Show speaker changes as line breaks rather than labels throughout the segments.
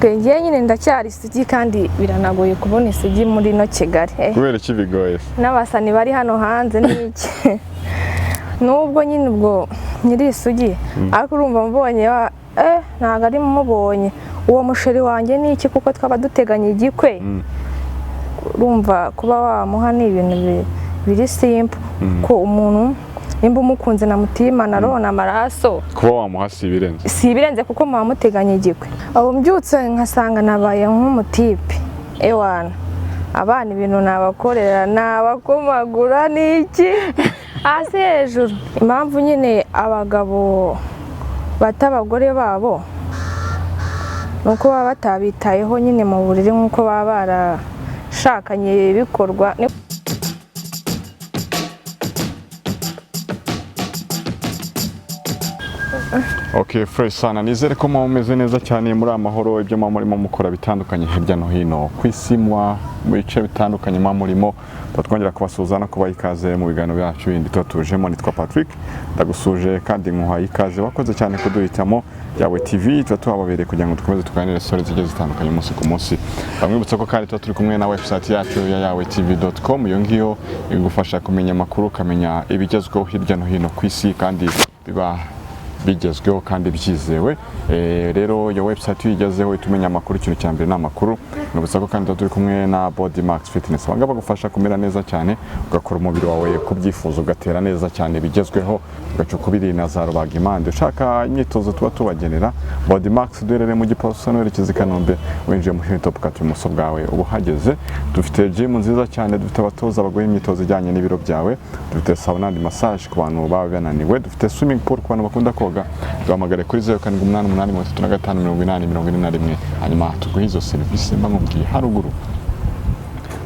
Ngiye nyine ndacyari isugi kandi biranagoye kubona isugi muri no Kigali.
Kubera iki bigoye?
N'abasani bari hano hanze n'iki. Nubwo nyine ubwo nyiri isugi ariko urumva mbonye ntago ari mubonye uwo musheri wanjye n'iki kuko twaba duteganya igikwe. Urumva kuba wamuha ni ibintu biri simple ko umuntu nimba umukunze na mutima narona amaraso
kuba wamuha si
ibirenze kuko muba muteganya igikwe. Abo mbyutse nkasanga nabaye nk'umutipe ewana abana ibintu nabakorera nabakomagura n'iki hasi hejuru. Impamvu nyine abagabo bata abagore babo nuko baba batabitayeho nyine mu buriri nk'uko baba barashakanye bikorwa.
Okay, fresh sana. Nizere ko mumeze neza cyane muri amahoro ibyo murimo mukora bitandukanye hirya no hino ku isi mu bice bitandukanye murimo. Twongera kubasuhuza no kubaha ikaze mu biganiro byacu bindi tujemo. Nitwa Patrick ndagusuje kandi nkuhaye ikaze. Wakoze cyane kuduhitamo Yawe TV tubabereye kugira ngo dukomeze tuganire stories zigiye zitandukanye umunsi ku munsi. Bamwibutsa ko kandi turi kumwe na website yacu ya yawetv.com. Iyo ngiyo igufasha kumenya amakuru, kamenya ibigezweho hirya no hino ku isi kandi biba bigezweho kandi byizewe. Rero iyo website yigezeho itumenya amakuru, ikintu cya mbere n'amakuru. Nubutsa ko kandi turi kumwe na Body Max Fitness banga bagufasha kumera neza cyane, ugakora umubiri wawe kubyifuza, ugatera neza cyane bigezweho, ugaca kubiri na za rubagimpande. Ushaka imyitozo tuba tubagenera Body Max duherere mu Giposo n'erekeza i Kanombe, winjiye mu Hilltop Cut ibumoso bwawe ubu hageze. Dufite gym nziza cyane, dufite abatoza baguha imyitozo ijyanye n'ibiro byawe, dufite sauna and massage ku bantu baba bananiwe, dufite swimming pool ku bantu bakunda koga. Duhamagare kuri 0788358041 hanyuma tuguhe izo serivisi mbamubwiye haruguru.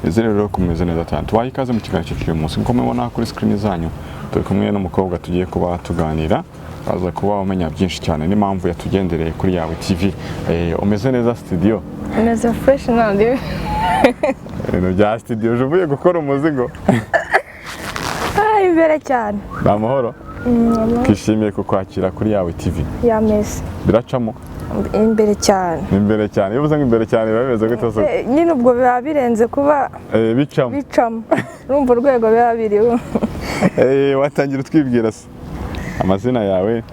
Izere rero kumeze neza cyane. Tubaye ikaze mu kiganiro cy'uyu munsi. Nko mubona kuri screen zanyu turi kumwe n'umukobwa tugiye kuba tuganira, aza kuba umenya byinshi cyane n'impamvu yatugendereye kuri Yawe TV. Umeze neza studio?
Umeze fresh nandi.
Bya studio uvuye gukora umuzigo?
Imbere cyane.
Amahoro. Kishimiye kukwakira kuri Yawe TV.
Yameze.
Biracamo?
Imbere cyane.
Imbere cyane. Iyo uzanga imbere cyane bameze gute so?
Nyine ubwo biba birenze kuba bicamo. Urumva urwego biba biriho.
Watangira twibwira se amazina yawe?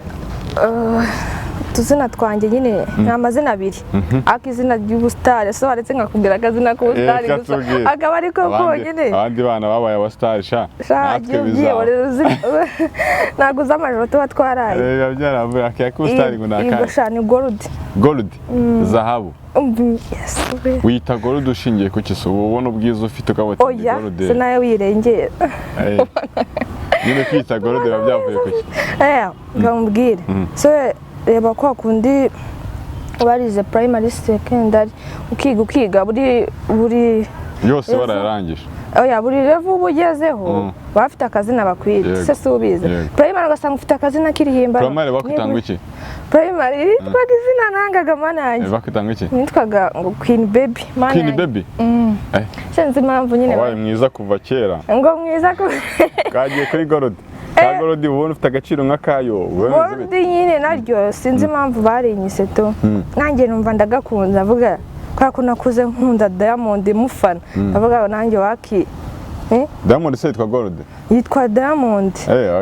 Tuzina twanjye nyine ni amazina abiri. Akizina ry'ubustari so haretse nkakubwira akazina k'ubustari gusa akaba ariko konyine.
Abandi bana babaye abastari sha.
Natwe bizaba. Naguza amajoro tuba twaraye.
Yabyaravuye akakubustari ngo nakara.
Ingosha ni gold.
Gold. Zahabu.
Yes.
Wita gold ushingiye ku kiso ubona ubwiza ufite ukabota gold.
Se nayo wirengera.
Nyine kwita gold bavyavuye ku ki?
Ngambwire. So reba kwa kundi barize primary secondary ukiga buri
yose bararangije.
Buri level ubugezeho bafite akazina bakwita se subiza. Primary ugasanga ufite akazina kirihimba.
Primary bakutanga iki?
Primary nitwaga izina nangaga mananye.
Bakutanga iki?
Nitwaga ngo Queen Baby mananye.
Queen Baby?
Senze impamvu nyine.
Wabaye mwiza kuva kera.
Ngo mwiza ko
kagiye kuri gold. Gold ubona ufite agaciro nk'akayo.
Gold nyine naryo sinzi impamvu barinyise to. Nanjye numva ndagakunza avuga kwa ko nakuze nkunda Diamond mufana. Avuga nanjye waki
Diamond se yitwa Gold?
Yitwa Diamond.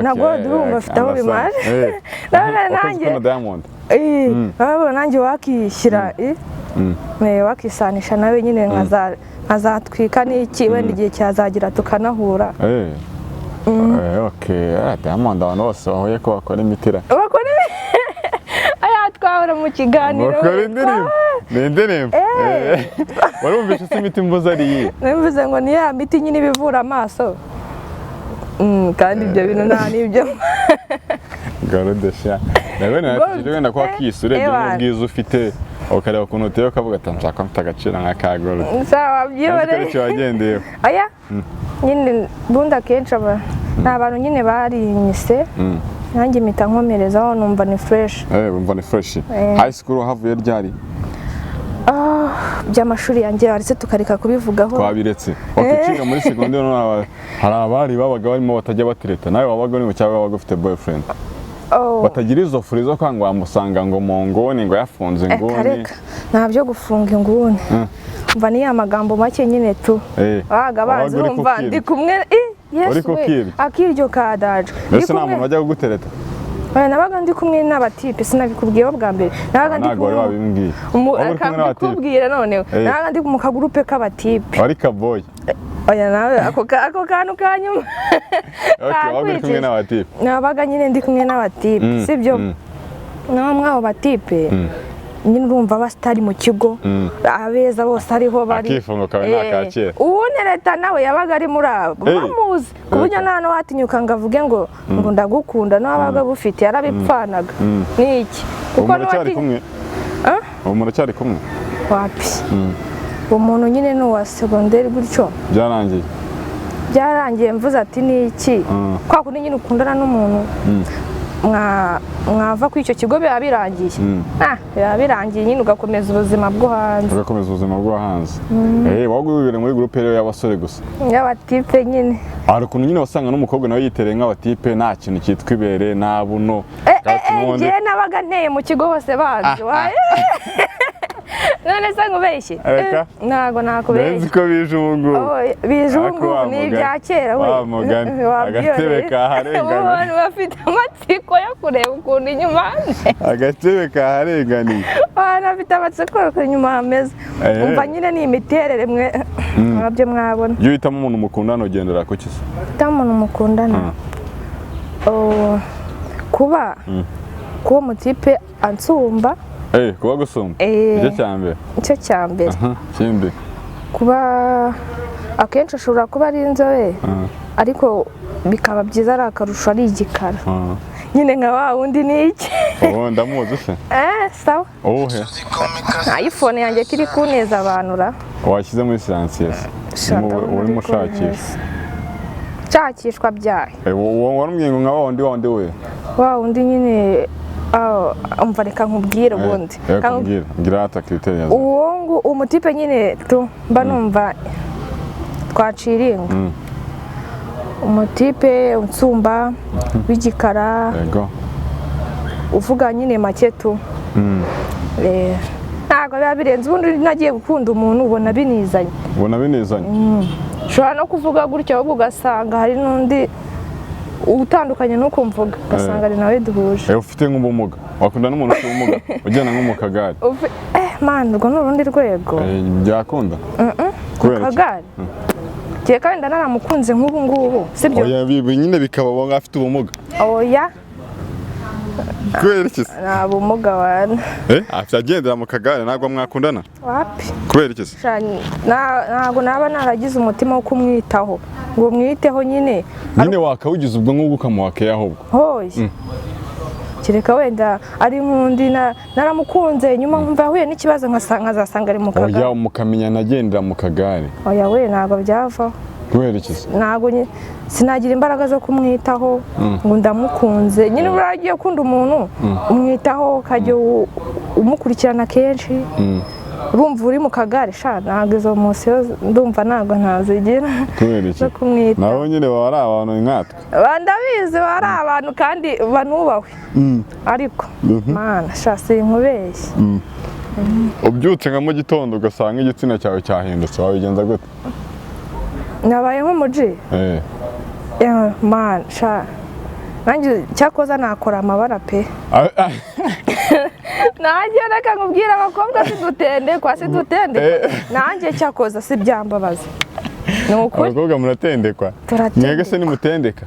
Na Gold urumva afite aho bimaje.
Nanjye Diamond.
Nanjye wakishyira wakisanisha nawe nyine nkazatwika n'iki wenda igihe cyazagira tukanahura.
Okay, Diamond abantu bose bahuye ko bakora imitira.
Twahora mu kiganiro.
Bakora indirimbo. Ni indirimbo. Warumvise se imiti mvuze ari iyi?
Nimvuze ngo ni ya miti nyine ibivura amaso. Kandi ibyo bintu nta nibyo.
Garodesha. Ndabona nafite wenda kwa kisure by'ubwiza ufite ukareba ukuntu uteye ukavuga ati nshaka mfite agaciro nk'aka Gold.
Sawa byibore.
Icyo wagendeye.
Oya. Nyine bunda kenshi n'abantu nyine barinyise. Nanjye mita nkomerezaho numva ni fresh.
Umva ni fresh. High school havuye ryari?
By'amashuri yanjye aretse tukareka kubivugaho.
Twabiretse. Wakicinga muri secondaire hari abari babaga barimo batajya batereta. Nawe wabaga uri mu cyangwa wabaga ufite boyfriend? batagira izo furi zo kwanga wamusanga ngo mu ngoni ngo yafunze ngoni
nta byo gufunga inguni mva niya magambo make nyine tu baga banzi urumva ndi kumwe Yesu we akiryo kadajwe
mbese nta muntu wajya kugutereta
nabaga ndi kumwe n'abatipe sinabikubwiyeho bwa mbere nabaga ndi kumwe noneho nabaga ndi mu kagurupe k'abatipe
wari kaboyi
oya nawe ako kantu kanyuma
wari kumwe n'abatipe
nabaga nyine ndi kumwe n'abatipe sibyo naho mwabo batipe nyine urumva basitari mu kigo abeza bose ariho bari
akifungo kawe nakakera
uwunereta nawe yabaga ari muri abo bamuzi ku buryo nta n'uwatinyuka ngo avuge ngo ndagukunda n'abaga bufite yarabipfanaga n'iki
kuko muracyari kumwe muracyari kumwe
wapi uwo muntu nyine ni uwa segonderi gutyo byarangiye mvuze ati n'iki kwa kundi nyine ukundana n'umuntu mwava ku icyo kigo biba birangiye biba birangiye nyine ugakomeza ubuzima bwo hanze
waba wibere muri gurupe rero y'abasore gusa
y'abatipe nyine
hari ukuntu nyine wasanga n'umukobwa nawe yitereye nk'abatipe nta kintu cyitwa ibere nta buno
njyewe nabaga nteye mu kigo hose banzi none se nkubeshye ntago nakubeshye
benzi ko bije ubu ngubu
bije ubu ngubu ni ibya kera we
agatebe kaharenganiye
abantu bafite amatsiko yo kureba ukuntu inyuma
agatebe kaharenganiye
abantu bafite amatsiko yo kureba inyuma hameze umva nyine ni imiterere mwe mwabyo mwabona
iyo uhitamo umuntu mukundana ugendera ku kisa
uhitamo umuntu mukundana kuba umutipe ansumba
kuba gusumba icyo cya mbere ikindi
kuba akenshi ashobora kuba ari inzobe ariko bikaba byiza ari akarusho ari igikara nyine nka wa wundi ni iki
ndamuzi se
sawa
uwuhe
iPhone yanjye kiri kuneza abantu ra
washyize muri silencieuse urimo
shakishwa byahe
warumwiye ngo nka wa wundi we
wa wundi nyine umva reka nkubwire ubundi
ngira hata kiriteri yazo
uwo umutipe nyine tu mba numva twaciringa umutipe unsumba w'igikara uvuga nyine make tu ntabwo biba birenze ubundi nagiye gukunda umuntu ubona binizanye ushobora no kuvuga gutya ahubwo ugasanga hari n'undi utandukanye nuko mvuga ugasanga ari nawe duhuje
ufite nk'ubumuga wakunda n'umuntu ufite ubumuga ugenda nko mu kagare
mani urwo ni urundi rwego
byakunda
ku kagare kiye kandi naramukunze nk'ubu ngubu sibyo
nyine bikaba afite ubumuga
oya
kubera iki
nta bumuga wana
agendera mu kagare ntabwo mwakundana
wapi
kubera iki
ntabwo naba naragize umutima wo kumwitaho ngo mwiteho nyine
wakawugize ubwo ngubwo ukamuhakeye ahubwo
hoye kereka wenda ari nk'undi naramukunze nyuma nkumva yahuye n'ikibazo nkazasanga ari mu kagare
oya mukamenyana agendera mu kagare
oya we ntabwo byavaho
kubera iki
ntabwo sinagira imbaraga zo kumwitaho ngo ndamukunze nyine uragiye ukunda umuntu umwitaho ukajya umukurikirana kenshi urumva uri mu kagare ntabwo izo munsi ndumva ntabwo ntazigira zo kumwita
nabo nyine baba ari abantu nkatwe
ndabizi baba ari abantu kandi banubahwe ariko mana sinkubeshye
ubyutse nka mu gitondo ugasanga igitsina cyawe cyahindutse wabigenza gute
nabaye nk'umuji mana nanjye cyakoza nakora amabara pe nanjye reka nkubwire abakobwa sidutendekwa nanjye cyakoza si byambabaza ni ukuri
abakobwa muratendekwa mwege se nimutendeka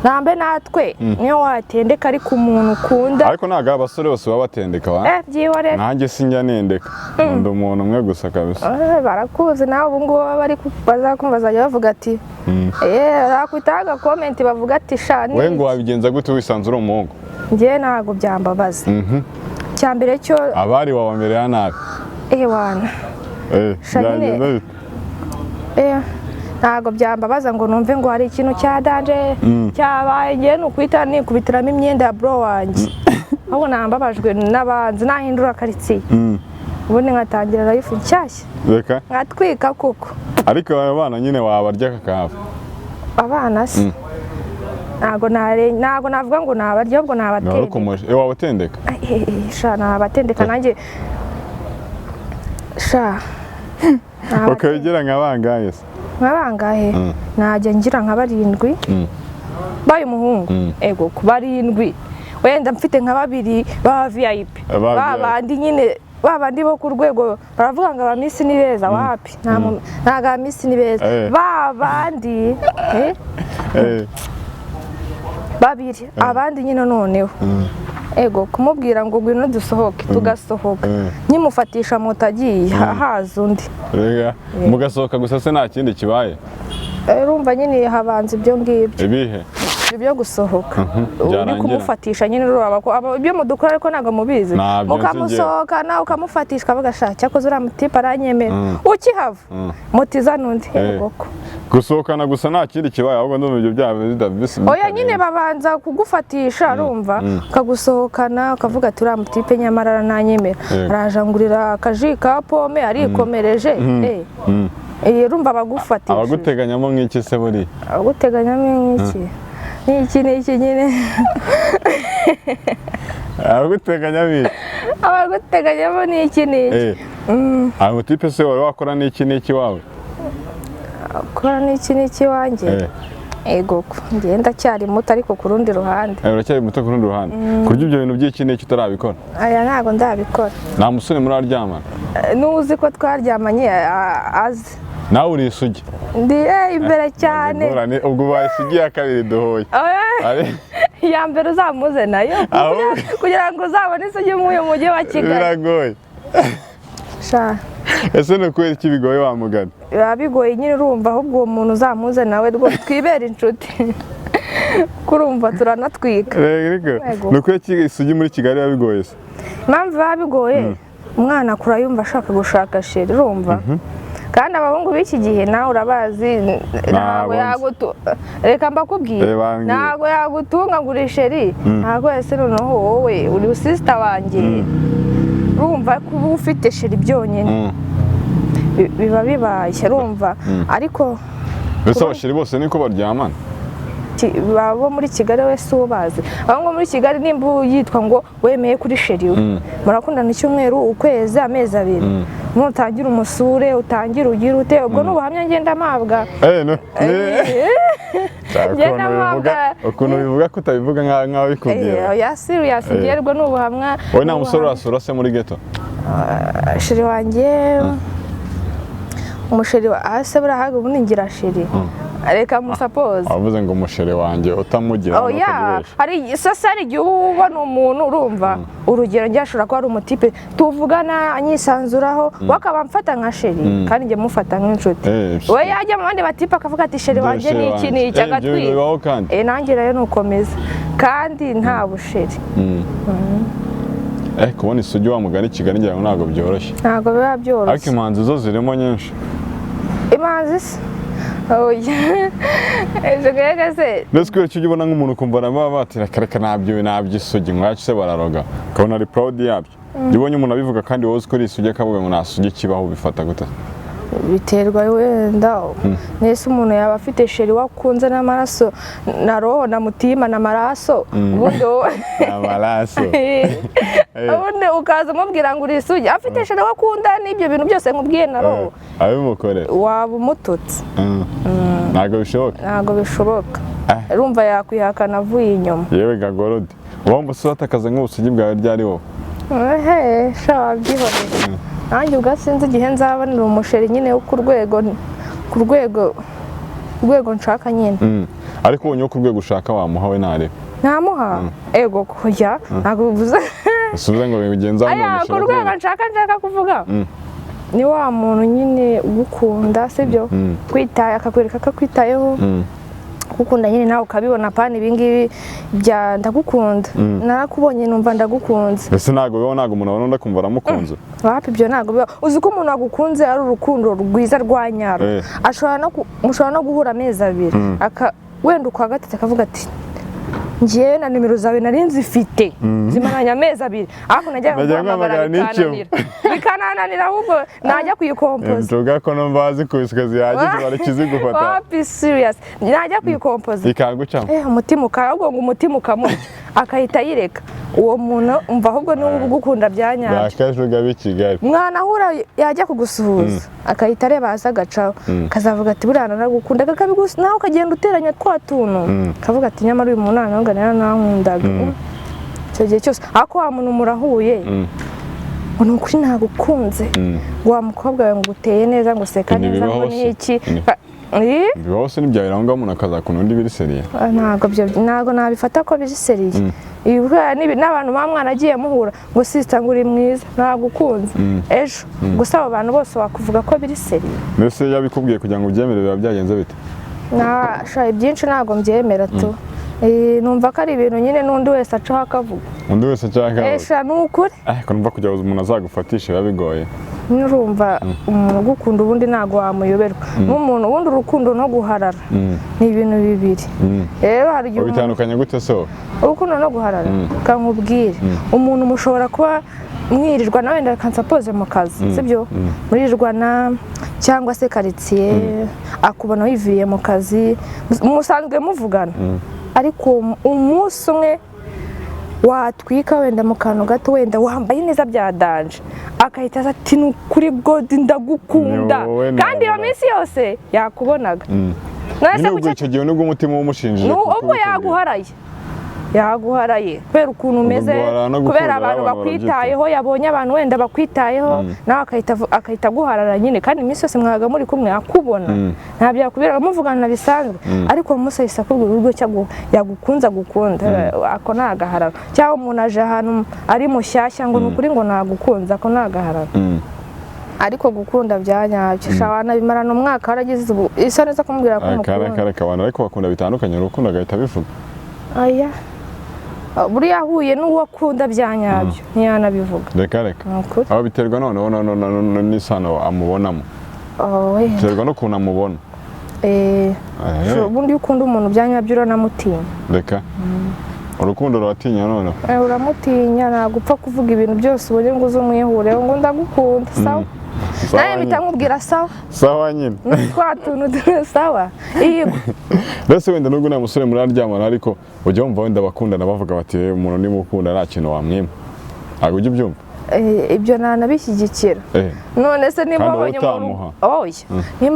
nambe natwe niyo watendeka ariko umuntu ukunda
ariko ntabwo abasore bose baba batendeka
byihorere
nanjye sinjya nendeka nkunda umuntu umwe gusa kabisa
barakuzi nawe ubu ngubu bazakumva bazajya bavuga ati bakwitaho agakomenti bavuga ati shani
we ngo wabigenza gute wisanze uri umuhungu
njyewe ntabwo byambabaza cya mbere cyo
abari wabamerera nabi
wana
byagenda bite
ntabwo byambabaza ngo numve ngo hari ikintu cya danje cyabaye ngiye nukwita nikubitiramo imyenda ya bro wanjye ahubwo nambabajwe n'abanzi nahindura karitsiye ubundi nkatangira life nshyashya nkatwika kuko
ariko abana nyine wabarya kakava
abana se ntabwo navuga ngo nabarya ahubwo nabatendeka
wabatendeka
nabatendeka nanjye sha
ukabigira nka bangahe se?
nkabangahe najya ngira nka 7 baye umuhungu ego ku 7 wenda mfite nka 2 ba VIP babandi nyine babandi bo ku rwego baravuga ngo abamisi ni beza wapi ntago abamisi ni beza babandi babiri abandi nyine noneho ego kumubwira ngo ngwino dusohoke tugasohoka nyimufatisha moto agiye haza undi
rega mugasohoka gusa se nta kindi kibaye
urumva nyine habanza ibyo ngibyo
ibihe
ibyo gusohoka uri kumufatisha nyine uraba ko ibyo mudukora ariko ntago mubizi mukamusohokana ukamufatisha kavuga sha cyakoze uriya mutipe aranyemera ukihava motiza n'undi ego
gusohokana gusa nta kindi kibaye ahubwo ndumva ibyo byaba bidavise
oya nyine babanza kugufatisha urumva ukagusohokana ukavuga ati uriya mutipe nyamara aranyemera arajangurira akaji ka pome arikomereje urumva bagufatisha
abaguteganyamo nk'iki se buri
abaguteganyamo nk'iki Niki nyine abaguteganyamo niki
abo tipe se wari wakora niki wawe
akora niki wanjye ego ngenda cyari muto ariko ku rundi ruhande
uracyari muto ku rundi ruhande kurya ibyo bintu by'iki utarabikora
aya ntago ndabikora
nta musore muri aryamana
nuzi ko twaryamanye azi
nawe uri isugi
ndi imbere cyane
ubwo ubaye isugi ya kabiri duhoye
iya mbere uzamuze nayo kugira ngo uzabone isugi mw'uyu mujyi wa Kigali
biragoye ese ni ukubera iki bigoye wa mugani
biba bigoye nyine urumva ahubwo uwo muntu uzamuze nawe rwose twibera inshuti kurumva turanatwika
ni ukubera iki isugi muri Kigali biba bigoye se
impamvu biba bigoye umwana akura yumva ashaka gushaka sheri urumva kandi abahungu b'iki gihe nawe urabazi ntabwo yagutunga reka mbakubwire ntabwo yagutunga ngo uri sheri ntabwo ese noneho wowe uri sisita wanjye urumva kuba ufite sheri byonyine biba bibaye urumva ariko
mbese abasheri bose niko baryamana
bo muri Kigali wese ubazi ahubwo muri Kigali nimba yitwa ngo wemeye kuri sheri murakundana icyumweru ukwezi amezi 2 nutangira umusure utangira ugira ute ubwo n'ubuhamya ngenda mpabwa
ukuntu bivuga ko utabivuga nk'aho bikubwira
ya serious ngerwa n'ubuhamya
wowe nta musore urasura se muri ghetto
sheri wanjye umusheri ase burahaga ubundi ngira sheri reka musapoze
avuze ngo umusheri wanjye utamugira
hari sasari igihe ubona umuntu urumva urugero njye ashobora kuba ari umutipe tuvugana anyisanzuraho wakaba mfata nka sheri kandi njye mufata nk'inshuti we yajya mu bandi batipe akavuga ati sheri wanjye ni iki agatwika nanjye rero nukomeza kandi nta busheri
kubona isugi wa mugani Kigali ngira ngo ntabwo byoroshye
ntabwo biba byoroshye
ariko imanzi zo zirimo nyinshi
imanzi se
mbese kubera icyo ubona nk'umuntu ukumva baba batira kareka ntabyo isugi mwacu se bararoga ukabona ari proud yabyo iyo ubonye umuntu abivuga kandi wowe uzi ko ari isugi akavuga ngo nta sugi kibaho bifata gute
biterwa wenda nese umuntu yaba afite sheri wakunze n'amaraso na roho na mutima n'amaraso ubundi
amaraso
ubundi ukaza umubwira ngo uri isugi afite sheri wakunda n'ibyo bintu byose nkubwiye na roho
abimukorera
waba umututse ntabwo bishoboka urumva yakwihakana avuye inyuma
yewe gagorode wumva se watakaza nk'ubusugi bwawe ryari wowe
sha byihorere nanjye ubwo sinzi igihe nzabonera umusheri nyine wo ku rwego nshaka nyine
ariko ubonye wo ku rwego ushaka wamuha we ntarebe
ntamuha ego kujya ntabwo bivuze
usubize ngo bigenza
ku rwego nshaka kuvuga ni wa muntu nyine ugukunda sibyo kwitaye akakwereka ko akwitayeho gukunda nyine nawe ukabibona pana ibingibi bya ndagukunda narakubonye numva ndagukunze
ese ntabwo umuntu abona kumva aramukunze
wapi ibyo ntabwo biba uzi ko umuntu agukunze ari urukundo rwiza rwa nyaro mushobora no guhura amezi 2 wenda ukwa gatatu akavuga ati njyewe na nimero zawe nari nzifite zimaranye amezi 2 ariko najya guhamagara bikanananira ahubwo najya kuyikompoza
ntuga ko numva bazikubiswe zihagije barakizigufata
wapi serious najya kuyikompoza
ikagucamo
umutima ukara ahubwo ngo umutima ukamurya akahita yireka uwo muntu umva ahubwo niwe ugukunda bya nyabyo
bakajuga b'i Kigali
mwana ahura yajya kugusuhuza akahita areba hasi agacaho kazavuga ati buriya naragukunda kakabigusa nawe ukagenda uteranya twa tuntu kavuga ati nyamara uyu muntu nanonganira nankundaga icyo gihe cyose ariko wa muntu murahuye ngo ni ukuri nagukunze ngo wa mukobwa wawe ngo uteye neza ngo useka neza ngo n'iki
bihose n'ibyahera aho ngaho umuntu akazakunda undi biri seriye
ntabwo nabifata ko biri seriye n'abantu baba mwaragiye muhura ngo sisita ngo uri mwiza nagukunze ejo gusa abo bantu bose wakuvuga ko biri seriye
mbese yabikubwiye kugira ngo ubyemere biba byagenze bite
byinshi ntabwo mbyemera tu numva ko ari ibintu nyine n'undi wese acaho akavuga
undi wese acaho akavuga
ni ukuri
ariko numva kugira ngo umuntu azagufatishe biba bigoye
nurumva umuntu ugukunda ubundi ntabwo wamuyoberwa n'umuntu ubundi urukundo no guharara ni ibintu bibiri rero hari igihe
bitandukanye gute so
urukundo no guharara kankubwire umuntu mushobora kuba mwirirwa na wenda kansapoze mu kazi sibyo murirwana cyangwa se karitsiye akubona wiviriye mu kazi musanzwe muvugana ariko umunsi umwe watwika wenda mu kantu gato wenda wambaye neza bya danje akahita ati ni ukuri God ndagukunda kandi iyo minsi yose yakubonaga
nubwo icyo gihe nubwo umutima w'umushinjije
ubwo yaguharaye kubera ukuntu umeze kubera abantu bakwitayeho yabonye abantu wenda bakwitayeho nawe akahita aguharara nyine kandi iminsi yose mwaga muri kumwe akubona nta byakubera muvugana bisanzwe ariko uwo munsi ahise akubwira uburyo yagukunze agukunda ako ni agahararo cyangwa umuntu aje ahantu ari mushyashya ngo ni ukuri ngo nagukunze ako ni agahararo ariko gukunda bya nyabyo shawana bimarana umwaka waragize isa neza kumubwira ko umukunda
abantu ariko bakunda bitandukanye urukundo agahita bivuga
aya buriya ahuye n'uwo akunda bya nyabyo ntiyanabivuga
reka aho biterwa noneho n'isano amubonamo biterwa n'ukuntu amubona
ubundi iyo ukunda umuntu bya nyabyo uranamutinya
reka urukundo ruratinya noneho
uramutinya ntabwo upfa kuvuga ibintu byose ubonye ngo uze umwihureho ngo ndagukunda sawa nawe mpita nkubwira
sawa nyine
twa tuntu sawa yego
mbese wenda nubwo nta musore muraryamana ariko ujya wumva wenda bakundana bavuga bati umuntu nimukunda nta kintu wamwima ntabwo ujya ubyumva
ibyo ntanabishyigikira none se nimba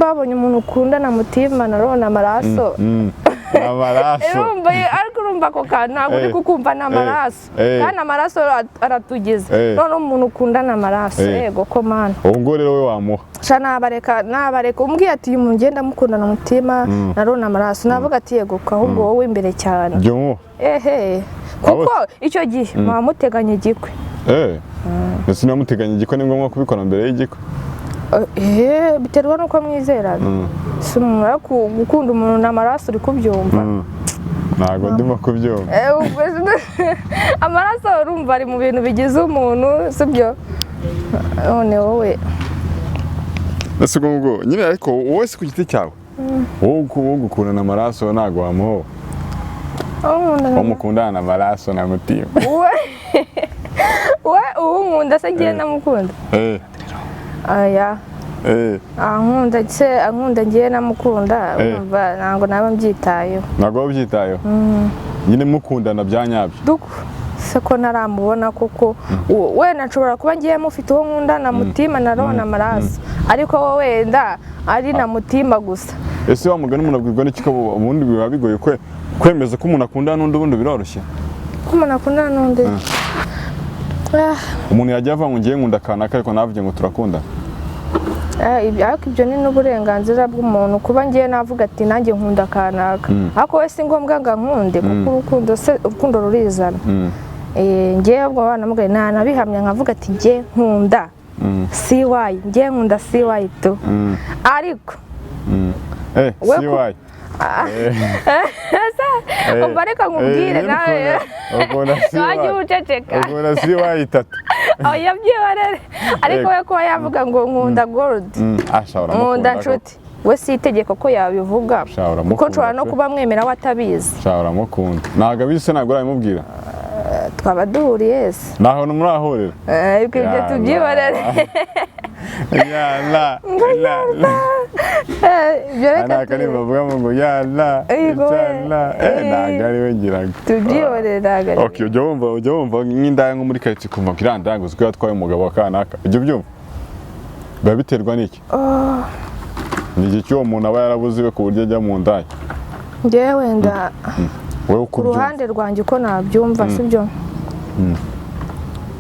wabonye umuntu ukundana mutima narona amaraso ariko urumva ako kantu ntabwo uri kukumva n'amaraso kandi amaraso aratugize none umuntu ukundana amaraso yego ko mana
ubu ngubu rero we wamuha
nabareka umbwiye ati uyu muntu ugenda mukundana umutima narona amaraso navuga ati yego ko ahubwo wowe imbere cyane kuko icyo gihe muba muteganya igikwe
ndetse niba muteganya igikwe ni ngombwa kubikora mbere y'igikwe
biterwa n'uko mwizerana si umuntu gukunda umuntu n'amaraso uri kubyumva
ntabwo ndimo kubyumva
amaraso urumva ari mu bintu bigize umuntu sibyo none wowe
ese ubwo nyine ariko wowe si ku giti cyawe wowe gukundana amaraso ntabwo wamuhowe wowe mukundana amaraso na mutima
we ubu nkunda se ngiye namukunda aya ankunda ngiye namukunda umva ntabwo naba mbyitayeho
ntabwo wabyitayeho nyine mukundana bya nyabyo
se ko naramubona kuko wenda nshobora kuba ngiye mufite uwo nkunda na mutima narona amaraso ariko wowe wenda ari na mutima gusa
ese wa mugani umuntu abwirwa n'iki ko ubundi biba bigoye kwemeza ko umuntu akundana n'undi ubundi biroroshye
ko umuntu akundana n'undi
umuntu yajya ava ngo ngiye nkunda kanaka ariko navuge ngo turakunda
ariko ibyo ni n'uburenganzira bw'umuntu kuba ngiye navuga ati nanjye nkunda kanaka ariko we si ngombwa ngo nkunde kuko urukundo rurizana ngiye ubwo banamubwiye nanabihamya nkavuga ati ngiye nkunda siwayi ngiye nkunda siwayi tu ariko
siwayi
umva reka nkubwire nawe wajya uceceka
ukunda siwayi itatu
yabyibonere ariko we kuba yavuga ngo nkunda gold nkunda nshuti we si itegeko ko yabivuga kuko nshobora no kuba mwemera we atabizi
uramukunda ntabwo abizi se ntabwo urabimubwira
twaba duhuriye se
ntaho murahurira
ibyo tubyibonere ibyo reka
nta kari bavuga ngo yana icana ntabwo ari we ngiraga
tubyihorera.
okay ujya wumva nk'indaya nko muri karitsiye ukumva ko iriya ndaya ngo uziko yatwaye umugabo wa kanaka ibyo byumva biba biterwa n'iki? Ni iki cy'uwo muntu aba yarabuze iwe ku buryo ajya mu ndaya?
Njyewe wenda ku ruhande rwanjye uko nabyumva sibyo,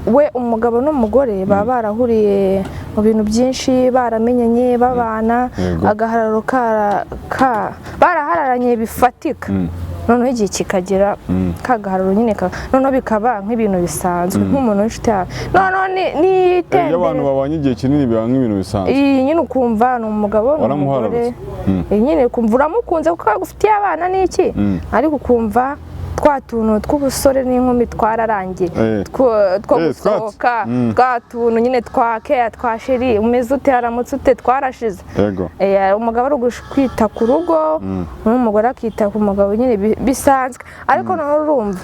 we umugabo n'umugore baba barahuriye mu bintu byinshi, baramenyanye babana, agahararo barahararanye bifatika, noneho igihe kikagera kagahararo nyine noneho bikaba nk'ibintu bisanzwe nk'umuntu w'inshuti yawe, noneho n'itembere.
Iyo abantu babanye igihe kinini biba nk'ibintu bisanzwe.
Iyi nyine ukumva ni umugabo n'umugore, nyine ukumva uramukunze kuko agufitiye abana n'iki, ariko ukumva twa tuntu tw'ubusore n'inkumi twararangiye two gusohoka, twa tuntu nyine twa keya twa sheri, umeze ute haramutse ute twarashize. Umugabo ari kwita ku rugo n'umugore akita ku mugabo nyine bisanzwe, ariko naho urumva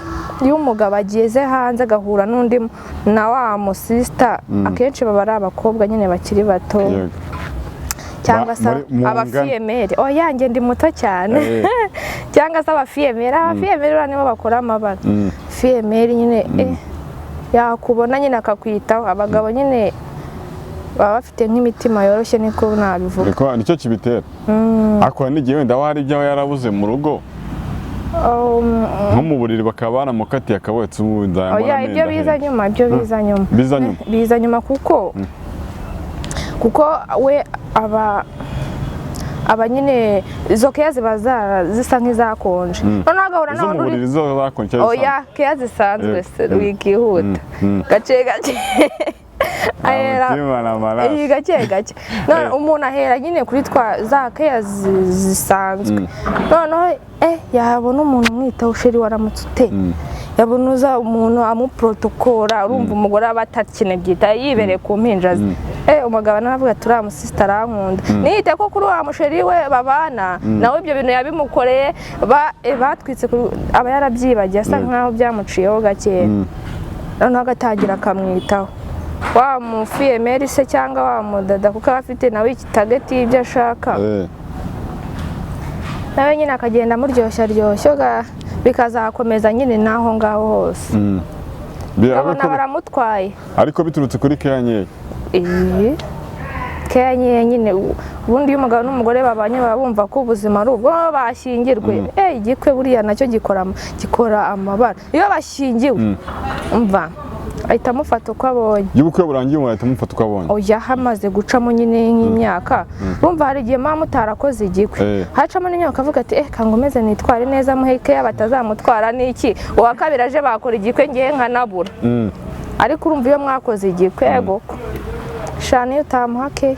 iyo umugabo ageze hanze agahura n'undi na wa musista, akenshi baba ari abakobwa nyine bakiri bato cyangwa se abafiyemeri. Oya njye ndi muto cyane. Cyangwa se abafiyemeri nibo bakora amabara. Fiyemeri nyine yakubona nyine akakwitaho. Abagabo nyine baba bafite nk'imitima yoroshye, niko nabivuga.
Nicyo kibitera. Ariko n'igihe wenda wari ibyawe yarabuze mu rugo, nko mu buriri bakaba baramukatiye akabotse umwunda.
Oya ibyo biza nyuma kuko we aba nyine izo keya ziba zisa nk'izakonje, noneho agahura n'abandi. Oya keya zisanzwe wikihuta gake gake gake none umuntu ahera nyine kuri za keya zisanzwe, noneho yabona umuntu umwitaho sheri waramutse ute, yabona uza umuntu amuprotokora, urumva umugore aba atakinebyita yibereye ku mpinja ze. Umugabo navuga turiya musista arankunda, niyite ko kuri wa musheri we babana nawe ibyo bintu yabimukoreye, batwitse aba yarabyibagiye, asa nkaho byamuciyeho gakeya, noneho agatangira akamwitaho wa mufiyemeri se cyangwa wa mudada, kuko aba afite nawe ikitageti y'ibyo ashaka, nawe nyine akagenda amuryoshya bikazakomeza nyine n'aho ngaho hose, abona baramutwaye.
Ariko biturutse kuri keya nkeya.
Keya nkeya nyine, ubundi iyo umugabo n'umugore babanye baba bumva ko ubuzima ari ubwo bashyingirwe. Igikwe buriya nacyo gikora amabara. Iyo bashyingiwe umva ahita amufata uko abonye.
Iyo ubukwe burangiye umuntu ahita amufata uko abonye.
Oya hamaze gucamo nyine nk'imyaka, urumva hari igihe mama mutarakoze igikwe, hacamo n'imyaka avuga ati kangomeze nitware neza muheke batazamutwara n'iki, uwa kabiri aje bakora igikwe ngiye nkanabura. Ariko urumva iyo mwakoze igikwe yego shana iyo utamuhake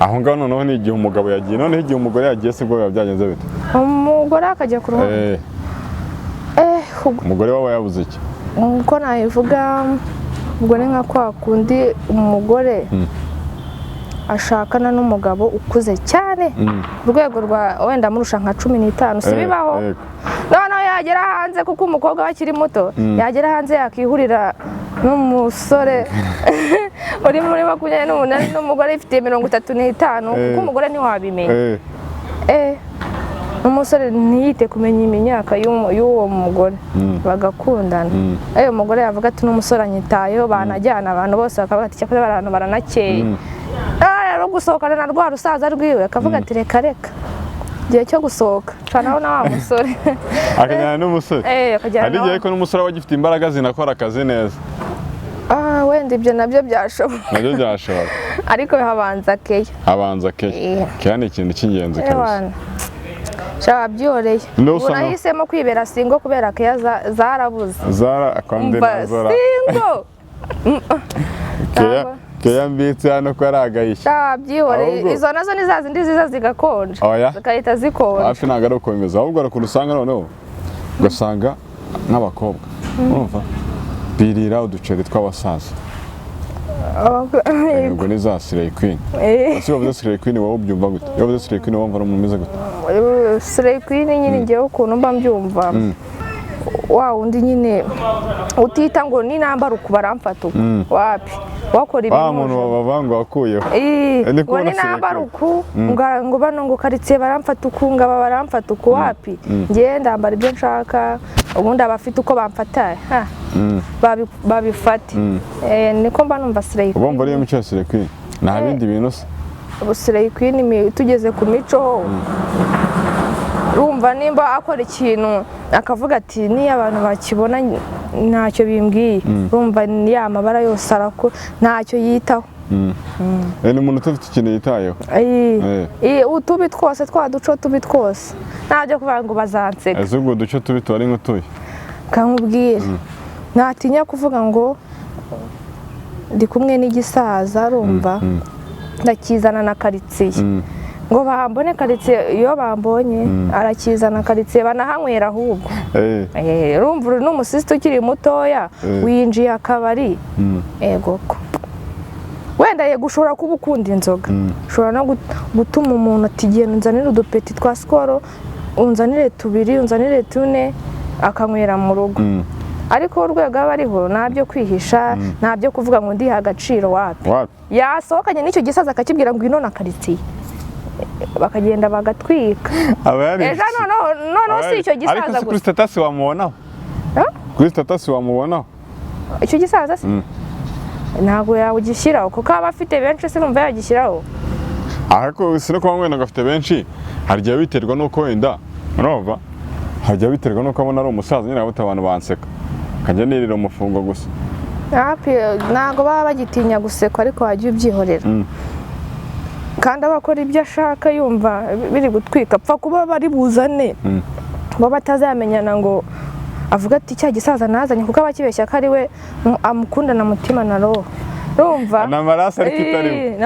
aho ngaho, noneho ni igihe umugabo yagiye, noneho igihe umugore yagiye sibwo biba byagenze bite?
Umugore akajya ku ruhande.
Umugore wawe yabuze iki?
Uko nabivuga, ubwo ni nka kwa kundi umugore ashakana n'umugabo ukuze cyane, urwego rwa wenda murusha nka 15, si bibaho. Noneho yagera hanze kuko umukobwa akiri muto, yagera hanze yakihurira n'umusore uri muri 28 n'umugore ifite 35, kuko umugore ntiwabimenya. Umusore ntiyite kumenya imyaka y'uwo mugore, bagakundana. Umugore yavuga ati n'umusore anyitayeho, banajyana abantu bose bakavuga ati cyakora abantu baranakeye. Rero gusohokana na rwa rusaza rwiwe akavuga ati reka igihe cyo gusohoka canaho na wa musore
akajyana n'umusore. Hari igihe ko n'umusore aba agifite imbaraga zinakora akazi neza.
Wenda ibyo nabyo byashoboka.
Nabyo byashoboka.
Ariko habanza keya.
Keya ni ikintu cy'ingenzi kabisa.
Shaba byoreye. Unahisemo kwibera singo kubera keya zarabuze.
Akwambira
singo.
Keya mbitse hano ko ari agahishya.
Shaba byoreye. Izo nazo ni za zindi ziza zigakonje. Zikahita zikonje.
Hafi ntabwo ari uko bimeze, ahubwo ari usanga noneho ugasanga nk'abakobwa urumva birira uduceri tw'abasaza. Ubwo ni za Slay Queen. Ese bavuze Slay Queen wowe ubyumva gute? Iyo bavuze Slay Queen wumva ari umuntu umeze gute?
Slay Queen nyine ngewe ukuntu mba mbyumva, wa undi nyine utita ngo ni nambara uku baramfata uku, wapi wakora ibintu
muntu babavanga wakuyeho
ngo ni nambara uku ngo bano ngo karitsiye baramfata uku ngo aba baramfata uku wapi ngewe ndambara ibyo nshaka ubundi abafite uko bamfata babifate niko mba numva Slay Queen.
Ubumva ariyo mico ya Slay Queen nta bindi bintu se
ubu Slay Queen tugeze ku mico urumva nimba akora ikintu akavuga ati niyo abantu bakibona ntacyo bimbwiye urumva ya mabara yose arako ntacyo yitaho
ni umuntu ufite ikintu yitayeho
utubi twose twa duco tubi twose ntabyo kuvuga ngo bazanseka
ese ubwo duco tubi tuba ari nk'utuye
kankubwire ntatinya kuvuga ngo ndi kumwe n'igisaza urumva ndakizana na karitsiye ngo bambone karitsiye iyo bambonye arakizana karitsiye banahanywera ahubwo urumva uri n'umusisita ukiri mutoya winjiye akabari ego ko wenda yego ushobora kuba ukunda inzoga ushobora no gutuma umuntu ati genda unzanire udupeti twa Skol unzanire tubiri unzanire tune akanywera mu rugo ariko urwego aba ariho ntabyo kwihisha ntabyo kuvuga ngo ndiha agaciro wapi yasohokanye n'icyo gisaza akakibwira ngo ino na karitsiye bakagenda bagatwika ejo noneho si icyo gisaza
gusa ariko kuri status wamubonaho kuri status wamubonaho
icyo gisaza se ntabwo yawugishyiraho kuko aba afite benshi sinumva yagishyiraho
ariko si no kuba wenda ngo afite benshi harya biterwa n'uko wenda urumva harya biterwa n'uko abona ari umusaza nyine abuta abantu banseka akajya nirira umufungo gusa ntabwo baba bagitinya gusekwa ariko wajya ubyihorera kandi abakora ibyo ashaka yumva biri gutwika apfa kuba bari buzane bo batazamenyana ngo avuga ati cya gisaza nazanye kuko abakibeshya ko ari we amukundana mutima na roho urumva n'amaraso ariko itarimo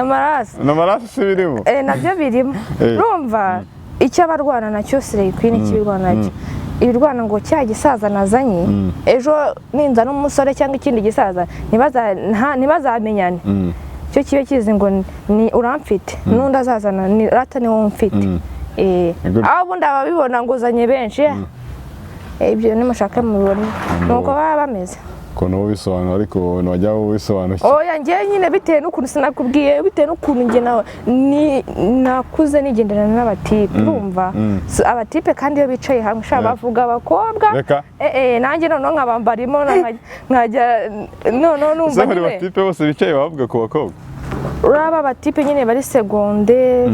n'amaraso si birimo
nabyo birimo urumva icyo abarwana nacyo Slay Queen ikibirwana nacyo ibirwana ngo cya gisaza nazanye ejo ninza n'umusore cyangwa ikindi gisaza ntibazamenyane cyo kibe kizi ngo ni uramfite n'undi azazana ni rata ni wowe mfite aho ubundi ababibona ngo uzanye benshi ibyo nimushaka mubibone nuko baba bameze
ukuntu ubisobanura ariko ubona wajya ubisobanukira
oya njyewe nyine bitewe n'ukuntu sinakubwiye bitewe n'ukuntu njye nakuze nigenderana n'abatipe urumva abatipe kandi iyo bicaye hamwe ushaka bavuga abakobwa nanjye noneho nkabambarimo nkajya noneho numva
nyine abatipe bose bicaye bavuga ku bakobwa
uraba abatipe nyine bari segonde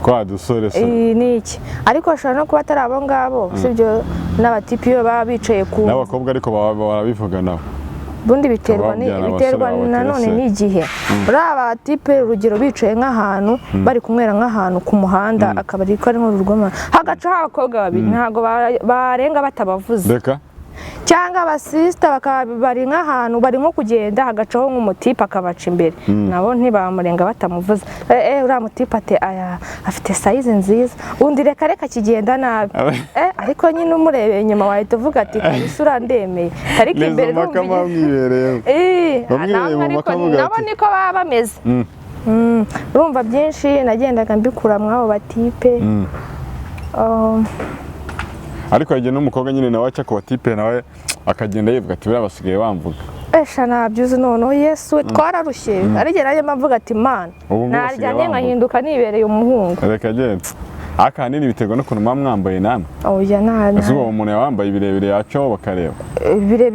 twa dusore se
niki ariko bashobora no kuba atari abo ngabo sibyo n'abatipe iyo baba bicaye ku
n'abakobwa ariko barabivuga nabo
bundi biterwa nanone n'igihe uraba abatipe urugero bicaye nk'ahantu bari kunywera nk'ahantu ku muhanda akabari ko ari nk'urugoma hagacaho abakobwa babiri ntabwo barenga batabavuze cyangwa abasista bari nk'ahantu bari nko kugenda hagacaho nk'umutipe akabaca imbere nabo ntibamurenga batamuvuze uriya mutipe ati aya afite sayizi nziza undi reka kigenda nabi ariko nyine umurebeye inyuma wahita uvuga ati kabisa urandemeye ariko imbere nabo niko baba bameze urumva byinshi nagendaga mbikura mw'abo batipe
ariko yagiye n'umukobwa nyine nawe aca ku batipe nawe akagenda yivuga ati buriya basigaye bamvuga
ntabyuzi noneho yesu we twararushye ariko nanjye mvuga ati mana naryamye nkahinduka nibereye umuhungu
reka agenda akanini biterwa n'ukuntu muba mwambaye namwe ese uwo muntu yawambaye ibirebire yacaho bakareba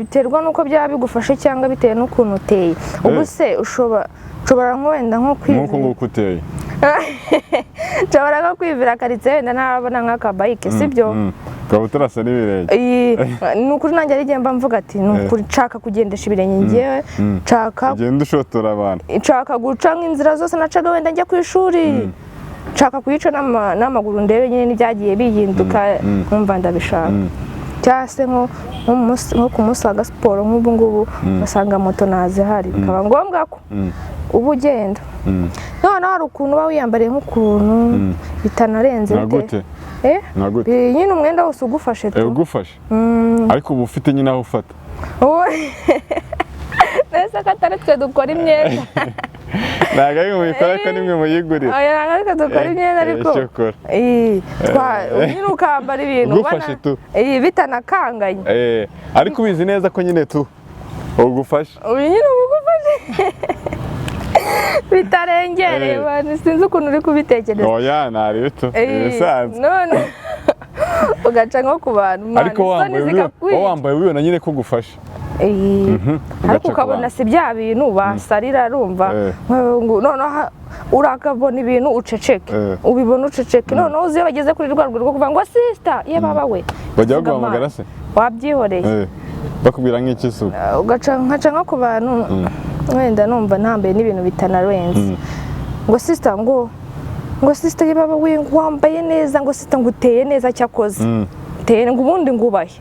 biterwa n'uko byaba bigufashe cyangwa bitewe n'ukuntu uteye ubu se ushobora wenda nko kwivira
nk'uko nguko uteye
nshobora nko kwivira karitsiye wenda ntarabona nk'akabayike sibyo
ukaba utarasa n'ibirenge
ni ukuri nanjye ari igihe mba mvuga ati ni ukuri nshaka kugendesha ibirenge ngewe nshaka
ugenda ushotora abantu
nshaka guca nk'inzira zose nacaga wenda njya ku ishuri nshaka kuyica n'amaguru ndebe nyine n'ibyagiye bihinduka nkumva ndabishaka cyangwa se nko ku munsi wa gasiporo nk'ubu ngubu basanga moto nazihari bikaba ngombwa ko uba ugenda noneho hari ukuntu uba wiyambariye nk'ukuntu bitanarenze nyine umwenda wose ugufashe
ugufashe ariko uba ufite nyine aho ufata
neza ko atari twe dukora imyenda
ntabwo ari mubikora ariko nimwe muyigurira
ntabwo ari twe dukora imyenda ariko nyine ukambara ibintu bitanakanganye
ariko ubizi neza ko nyine ugufashe
nyine uba ugufashe bitarengereye abantu sinzi ukuntu uri kubitekereza
oya nari bito ibisanzwe
none ugaca nko ku bantu
ariko wambaye ubibona nyine ko gufasha
ariko ukabona si bya bintu basarira rumva noneho urakabona ibintu uceceke ubibona uceceke noneho uzi iyo bageze kuri rwa rwego rwo kuvuga ngo sister ye baba we
bajya guhamagara se
wabyihoreye
bakubwira nk'iki se
nkaca nko ku bantu wenda numva ntambaye n'ibintu bitanarenze ngo sister ngo sister ye baba we wambaye neza ngo sister ngo uteye neza cyakoze ngo ubundi ngubahe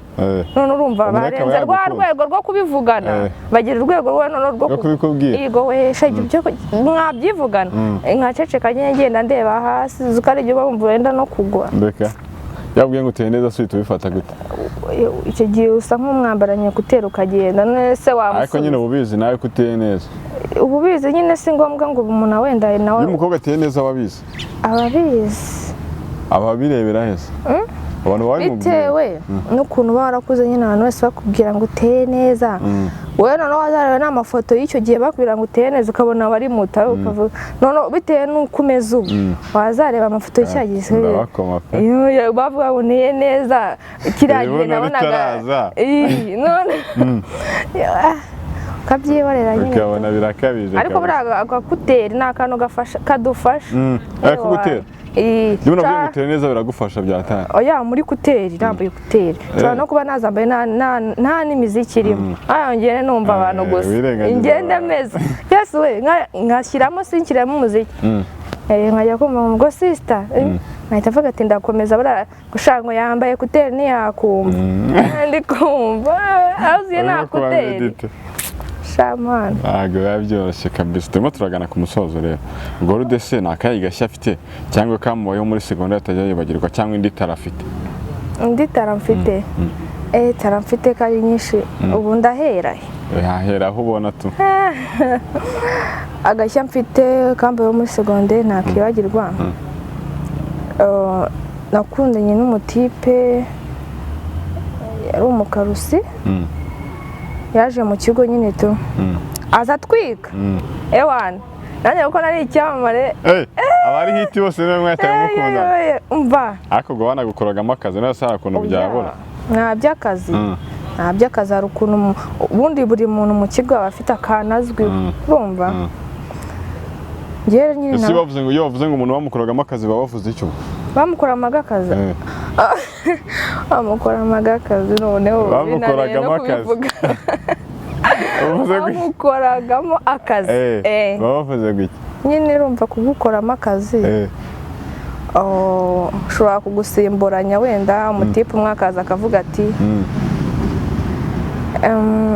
none urumva barenze rwa rwego rwo kubivugana bagira urwego rwo
kubikubwira
yego wesha ibyo mwabyivugana nkaceceka nyine ngenda ndeba hasi zukari ibyo bumva wenda no kugwa
mbeka yabwiye ngo uteye neza swita ubifata gute
icyo gihe usa nk'umwambaranye kutera ukagenda none se wamusubiza
ariko nyine ububizi nawe kuteye neza
ububizi nyine si ngombwa ngo umuntu wenda nawe
iyo umukobwa ateye neza ababizi ababirebera heza
bitewe n'ukuntu uba warakuze nyine abantu bose bakubwira ngo uteye neza wowe noneho wazareba n'amafoto y'icyo gihe bakubwira ngo uteye neza ukabona bari muto ukavuga noneho bitewe n'uko umeze ubu wazareba amafoto y'icyagihe bavuga ngo nteye neza kiriya gihe nabonaga ukabyihorera nyine
ukabona birakabije
ariko buriya agakuteri ni akantu kadufasha
kugutera ndabona byo gutera neza biragufasha byatanga
oya muri kuteri nambaye kuteri nshobora no kuba nazambaye nta n'imiziki irimo ayongere numva abantu gusa ingende meza yesu we nkashyiramo sinshyiramo umuziki nkajya kumva ngo sister nkahita mvuga ati ndakomeza gushaka ngo yambaye kuteri ntiyakumva ndi kumva azuye nta kuteri shamana
ntabwo biba byoroshye kabisa turimo turagana ku musozo rero ubwo rudese ni akayi gashya afite cyangwa kamubayeho muri segonderi atajya yibagirwa cyangwa indi tara afite
indi tara mfite tara mfite ko ari nyinshi ubu ndahera
yahera aho ubona tu
agashya mfite kambayeho muri segonderi ntakibagirwa nakundanye n'umutipe yari umukarusi yaje mu kigo nyine tu aza atwika ewana nanjye kuko nari icyamamare
abari hiti bose niwe mwahitaga mukundana
umva
ariko ngo banagukoragamo akazi nawe sara ukuntu byabura
nta by'akazi hari ukuntu ubundi buri muntu mu kigo aba afite akantu azwiho urumva
ese bavuze ngo iyo bavuze ngo umuntu bamukoragamo akazi baba bavuze icyo
bamukoramaga akazi bamukoramaga akazi noneho
bamukoragamo akazi
bamukoragamo akazi
baba bavuze ngo iki
nyine urumva kugukoramo akazi ushobora kugusimburanya wenda umutipe umwe akaza akavuga ati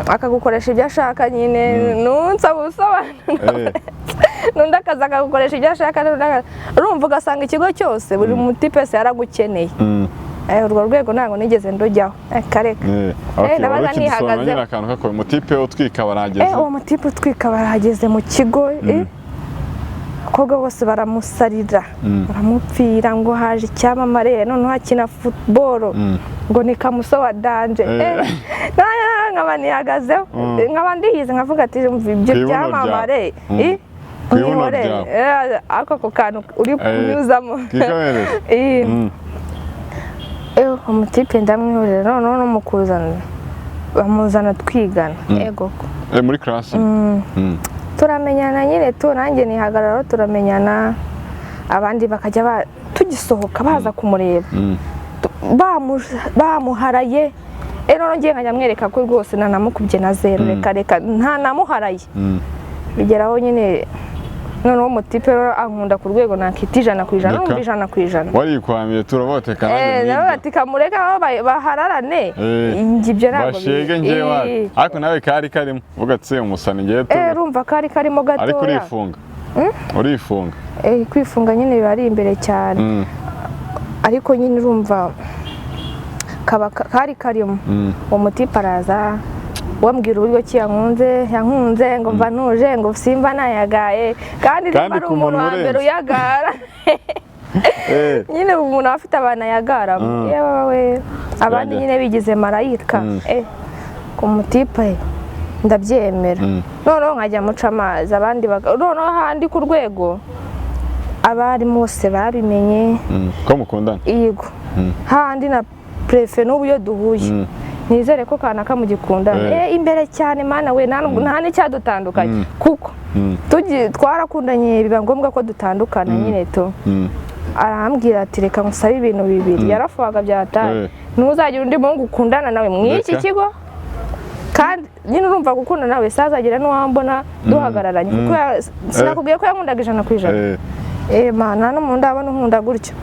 akagukoresha ibyo ashaka nyine nunsaba ubusobanuro n'undi akaza akagukoresha ibyo ashaka urumva ugasanga ikigo cyose buri mutipe wese yaragukeneye urwo rwego ntabwo nigeze ndujyaho kareka nabaga nihagazeho
umutipe utwika barahageze
uwo mutipe utwika barahageze mu kigo abakobwa bose baramusarira baramupfira ngo haje icyamamare noneho akina futuboro ngo ni kamuso wa danje nkaba nihagazeho nkaba ndihize nkavuga ati ibyo byamamare ako kantu uri kunyuzamo umutipe ndamwihorera noneho n'umukuzana bamuzana twigana ego
muri karasi
turamenyana nyine nanjye nihagararaho turamenyana abandi bakajya tugisohoka baza kumureba bamuharaye noneho ngiye nkajya mwereka ko rwose nanamukubye na zero reka nta namuharaye bigeraho nyine noneho umutipe ankunda ku rwego nakita 100%, numva 100%.
Warikwamiye turabote kandi
nawe ati kamureka bahararane ngibyo ntabwo
bashege ngewe ariko nawe kari karimo ugatse umusani ngiye tu
urumva kari karimo gatoya
ariko urifunga urifunga
kwifunga nyine biba ari imbere cyane ariko nyine urumva kari karimo umutipe araza wambwira uburyo ki yankunze ngo mva ntuje ngo simba nayagaye kandi ari umuntu wa mbere uyagara nyine umuntu afite abana yagara yewe abandi nyine bigize marayika ku mutipe ndabyemera noneho nkajya muca amazi abandi noneho handi ku rwego abarimu bose babimenye
ko mukundana
yego handi na prefe n'ubu iyo duhuye nizere ko kana kamugikundana imbere cyane mana we nta n'icyadutandukanye kuko twarakundanye biba ngombwa ko dutandukana nyine to arambwira ati reka ngusabe ibintu bibiri yarafuhaga byataye ntuzagire undi muhungu ukundana nawe mw'iki kigo kandi nyine urumva gukunda nawe sazagira n'uwambona duhagararanye kuko sinakubwiye ko yankundaga 100%. Mana no mu ndabona nkunda gutyo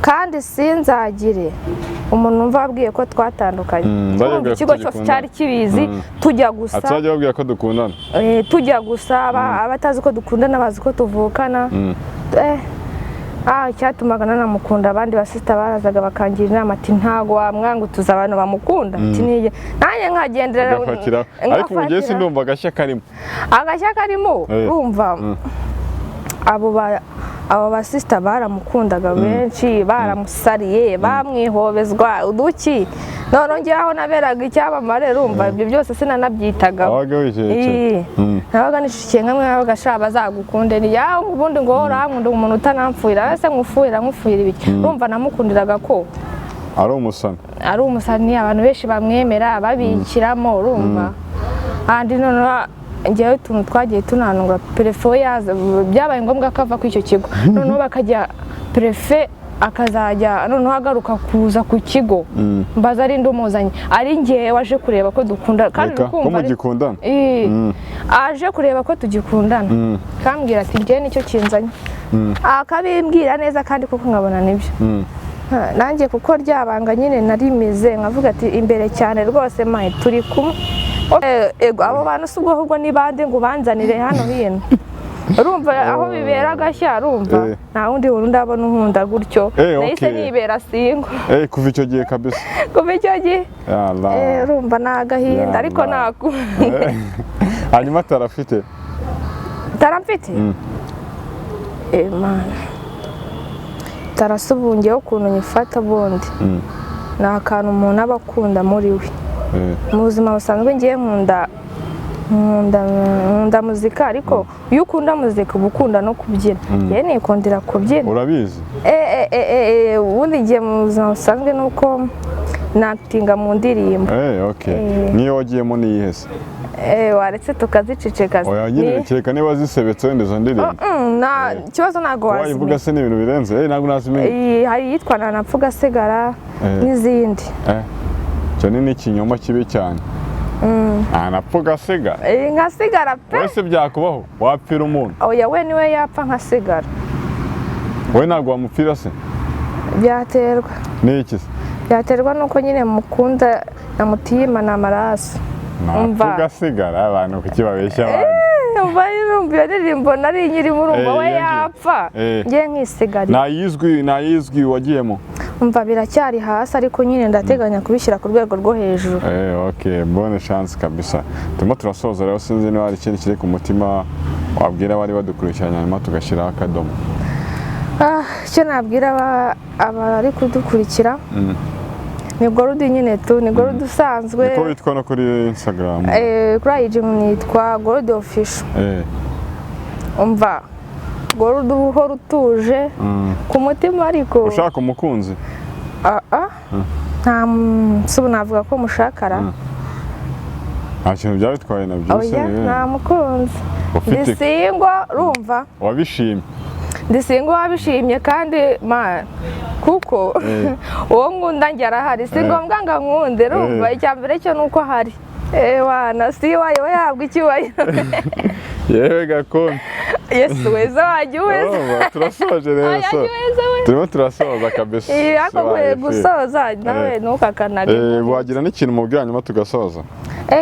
kandi sinzagire umuntu umva abwiye ko twatandukanye ikigo cyose cyari kibizi tujya gusa
atazajya babwiye ko dukundana
tujya gusa abatazi ko dukundana bazi ko tuvukana icyatumaga nanamukunda abandi basista barazaga bakangira inama ati ntago wamwangutuza abantu bamukunda ati niye nanjye nkagendera
ariko mu gihe sindumva agashya karimo urumva abo basista baramukundaga benshi baramusariye bamwihobezwa uduki none ngewe naberaga icyabamare rumva ibyo byose sinanabyitagaho nabaga nishikiye nkamwe bagasha bazagukunde ni yawe ubundi ngo urankunda umuntu utanampfuira ese nkufuira ibiki rumva namukundiraga ko ari umusani abantu benshi bamwemera babikiramo urumva andi none ngewe utuntu twagiye tunanungura prefe yaza byabaye ngombwa ko ava ku icyo kigo noneho bakajya prefe akazajya noneho agaruka kuza ku kigo mbaza ari ndumuzanye ari ngewe waje kureba ko dukunda kandi ukumva aje kureba ko tugikundana kambwira ati ngewe nicyo kinzanye akabimbwira neza kandi kuko nkabona nibyo nanjye kuko ryabanga nyine narimeze nkavuga ati imbere cyane rwose maye turi kumwe abo bantu si ubwo ahubwo nibande ngo banzanire hano hino urumva aho bibera agashya urumva nta wundi muntu ndabona unkunda gutyo nahise nibera singo kuva icyo gihe kabisa
kuva icyo gihe urumva ni agahinda ariko naku
hanyuma taramfite
mana tarasubungeho ukuntu nyifata bundi ni akantu umuntu aba akunda muri we mu buzima busanzwe ngiye nkunda muzika ariko iyo ukunda muzika uba ukunda no kubyina yewe nikundira kubyina
urabizi
ubundi ngiye mu buzima busanzwe nuko nakitinga mu ndirimbo
niyo wagiyemo niyihese
waretse tukaziceceka
kereka niba zisebetse wenda izo ndirimbo
nta kibazo ntabwo wazimenya
wayivuga se ni ibintu birenze ntabwo nazimenya
hari iyitwa ntanapfa ugasigara n'izindi
icyo ni n'ikinyoma kibi cyane ntanapfa ugasigara
nkasigara pe
wese byakubaho wapfira umuntu
oya we niwe yapfa nkasigara
wowe ntabwo wamupfira se
byaterwa
n'iki se
byaterwa nuko nyine mukunda namutima ni amaraso
ntapfa ugasigara abantu kuki babeshya abandi
umva irumva iyo ndirimbo nari nyirimo urumva we yapfa ngiye nkisigarira
ntayizwi wagiyemo
umva biracyari hasi ariko nyine ndateganya kubishyira ku rwego rwo hejuru
bonne chance kabisa turimo turasoza rero sinzi niba hari ikindi kiri ku mutima wabwira abari badukurikiranye hanyuma tugashyiraho akadomo
icyo nabwira abari kudukurikira ni gorudi nyine tu ni gorudi usanzwe
niko witwa no kuri Instagram
kuri IG nitwa gorudi official umva gorudi uhora utuje ku mutima ariko
ushaka umukunzi
nta subu navuga ko mushakara
nta kintu byabitwaye na byose
nta mukunzi ndisingwa urumva
wabishimye
ndisingwa wabishimye kandi kuko uwo nkunda njye arahari si ngombwa ngo nkunde urumva icya mbere cyo ni uko ahari wana si iwayo we yabwa icyubahiro
yewe gakondo
yesu weza wajya uweza
turasoje rero turimo turasoza kabisa
ariko nkwiye gusoza nawe ntukakanage
wagira n'ikintu mubwira nyuma tugasoza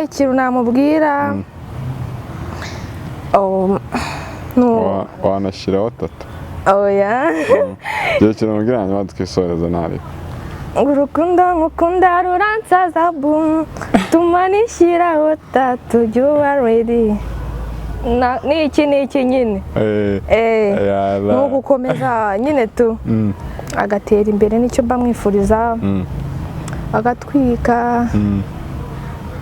ikintu namubwira
wanashyiraho tatu
oya
igihe kintu mubwira nyuma tukisoreza ntari
urukundo nkukunda ruransaza bum tuma nishyiraho tatu you are ready n'iki nyine ni ugukomeza nyine tu agatera imbere nicyo mba mwifuriza agatwika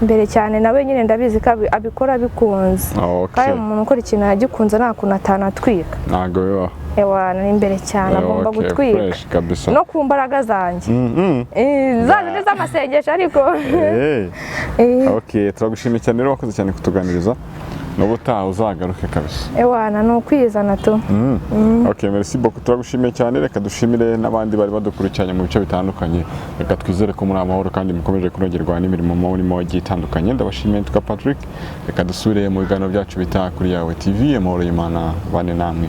imbere cyane nawe nyine ndabizi ko abikora bikunze kandi umuntu ukora ikintu yagikunze nta kuntu atanatwika
ntago bibaho
ewana ni imbere cyane agomba gutwika no ku mbaraga zanjye zazindi z'amasengesho ariko
turagushimiye cyane rero wakoze cyane kutuganiriza n'ubutaha uzagaruke kabisa
ewana ni ukwizana tu
merci beaucoup turagushimiye cyane reka dushimire n'abandi bari badukurikiranye mu bice bitandukanye reka twizere ko muri amahoro kandi mukomeje kunogerwa n'imirimo murimo igiye itandukanye ndabashimiye tuka Patrick reka dusubire mu biganiro byacu bita kuri yawe TV amahoro y'Imana bane namwe